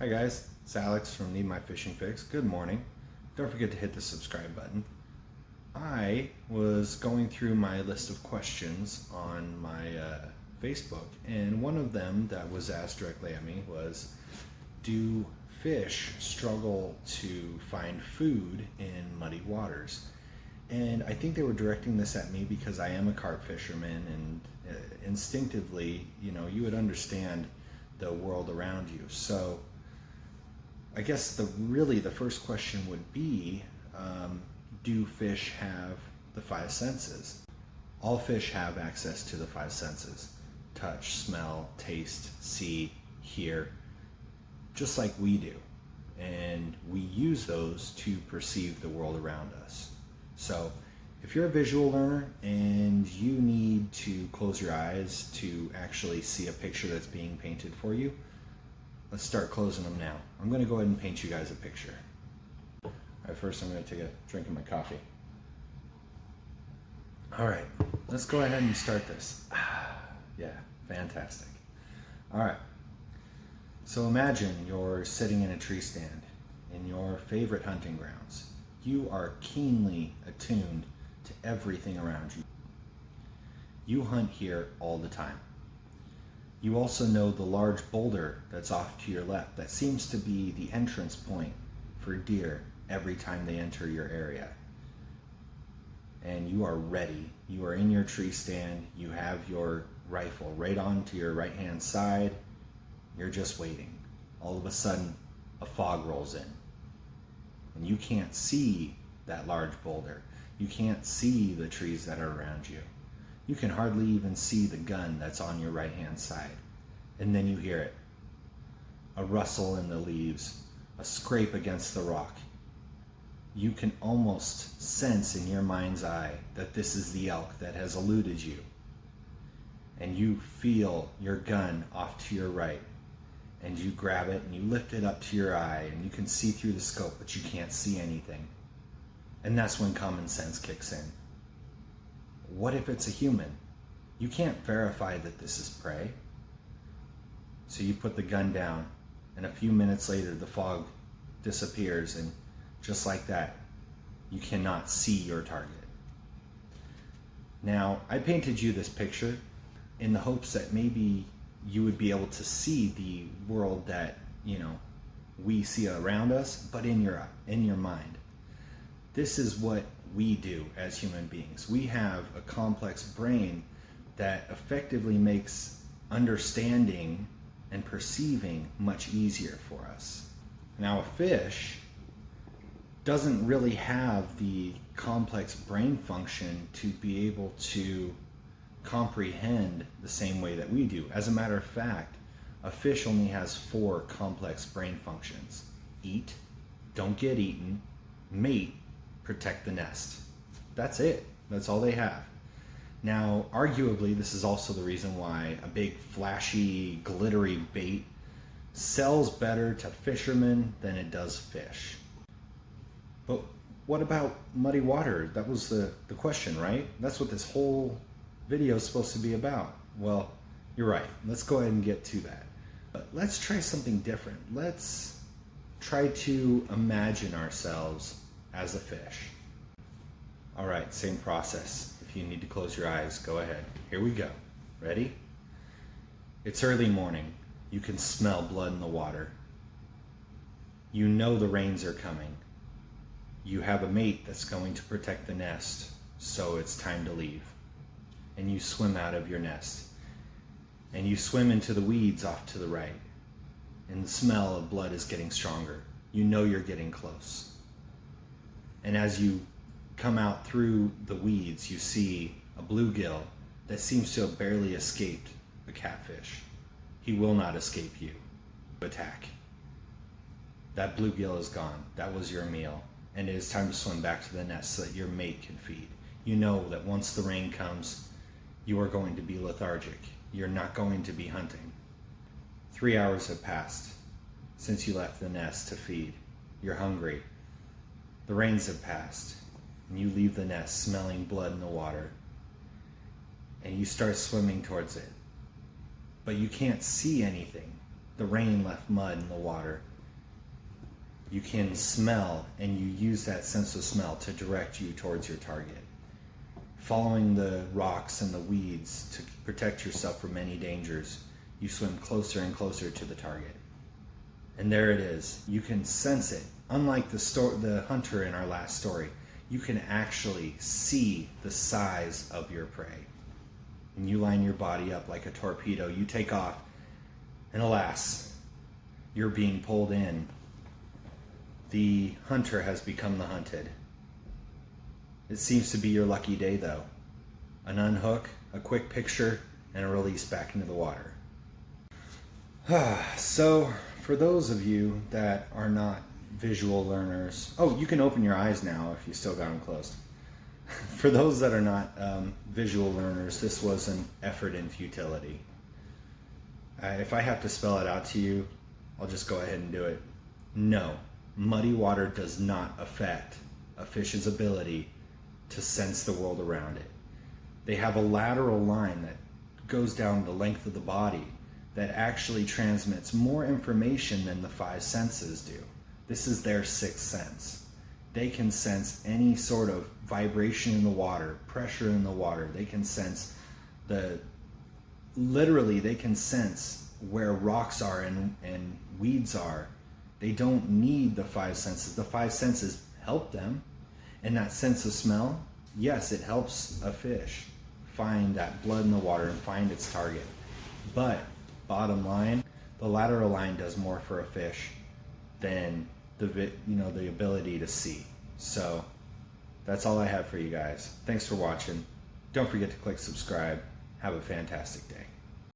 Hi guys, it's Alex from Need My Fishing Fix. Good morning. Don't forget to hit the subscribe button. I was going through my list of questions on my Facebook, and one of them that was asked directly at me was, do fish struggle to find food in muddy waters? And I think they were directing this at me because I am a carp fisherman, and instinctively, you would understand the world around you. So I guess the first question would be, do fish have the five senses? All fish have access to the five senses: touch, smell, taste, see, hear, just like we do. And we use those to perceive the world around us. So if you're a visual learner and you need to close your eyes to actually see a picture that's being painted for you, let's start closing them now. I'm going to go ahead and paint you guys a picture. All right, first I'm going to take a drink of my coffee. All right, let's go ahead and start this. Yeah, fantastic. All right, so imagine you're sitting in a tree stand in your favorite hunting grounds. You are keenly attuned to everything around you. You hunt here all the time. You also know the large boulder that's off to your left that seems to be the entrance point for deer every time they enter your area. And you are ready. You are in your tree stand. You have your rifle right on to your right hand side. You're just waiting. All of a sudden, a fog rolls in. And you can't see that large boulder. You can't see the trees that are around you. You can hardly even see the gun that's on your right hand side. And then you hear it. A rustle in the leaves, a scrape against the rock. You can almost sense in your mind's eye that this is the elk that has eluded you. And you feel your gun off to your right. And you grab it and you lift it up to your eye, and you can see through the scope, but you can't see anything. And that's when common sense kicks in. What if it's a human? You can't verify that this is prey. So you put the gun down, and a few minutes later the fog disappears, and just like that, you cannot see your target. Now, I painted you this picture in the hopes that maybe you would be able to see the world that, we see around us, but in your mind. This is what we do as human beings. We have a complex brain that effectively makes understanding and perceiving much easier for us. Now, a fish doesn't really have the complex brain function to be able to comprehend the same way that we do. As a matter of fact, a fish only has 4 complex brain functions: eat, don't get eaten, mate, protect the nest. That's it. That's all they have. Now, arguably, this is also the reason why a big, flashy, glittery bait sells better to fishermen than it does fish. But what about muddy water? That was the question, right? That's what this whole video is supposed to be about. Well, you're right. Let's go ahead and get to that. But let's try something different. Let's try to imagine ourselves as a fish. All right, same process. If you need to close your eyes, go ahead. Here we go. Ready? It's early morning. You can smell blood in the water. You know the rains are coming. You have a mate that's going to protect the nest, so it's time to leave. And you swim out of your nest. And you swim into the weeds off to the right. And the smell of blood is getting stronger. You know you're getting close. And as you come out through the weeds, you see a bluegill that seems to have barely escaped a catfish. He will not escape you. Attack. That bluegill is gone. That was your meal. And it is time to swim back to the nest so that your mate can feed. You know that once the rain comes, you are going to be lethargic. You're not going to be hunting. 3 hours have passed since you left the nest to feed. You're hungry. The rains have passed, and you leave the nest smelling blood in the water, and you start swimming towards it. But you can't see anything. The rain left mud in the water. You can smell, and you use that sense of smell to direct you towards your target. Following the rocks and the weeds to protect yourself from any dangers, you swim closer and closer to the target. And there it is. You can sense it. Unlike the hunter in our last story, you can actually see the size of your prey. And you line your body up like a torpedo. You take off, and alas, you're being pulled in. The hunter has become the hunted. It seems to be your lucky day, though. An unhook, a quick picture, and a release back into the water. So, for those of you that are not visual learners, oh, you can open your eyes now if you still got them closed. For those that are not visual learners, this was an effort in futility. If I have to spell it out to you, I'll just go ahead and do it. No, muddy water does not affect a fish's ability to sense the world around it. They have a lateral line that goes down the length of the body that actually transmits more information than the five senses do. This is their sixth sense. They can sense any sort of vibration in the water, pressure in the water. They can sense they can sense where rocks are and weeds are. They don't need the five senses. The five senses help them. And that sense of smell, yes, it helps a fish find that blood in the water and find its target. But bottom line, the lateral line does more for a fish than the ability to see. So that's all I have for you guys. Thanks for watching. Don't forget to click subscribe. Have a fantastic day.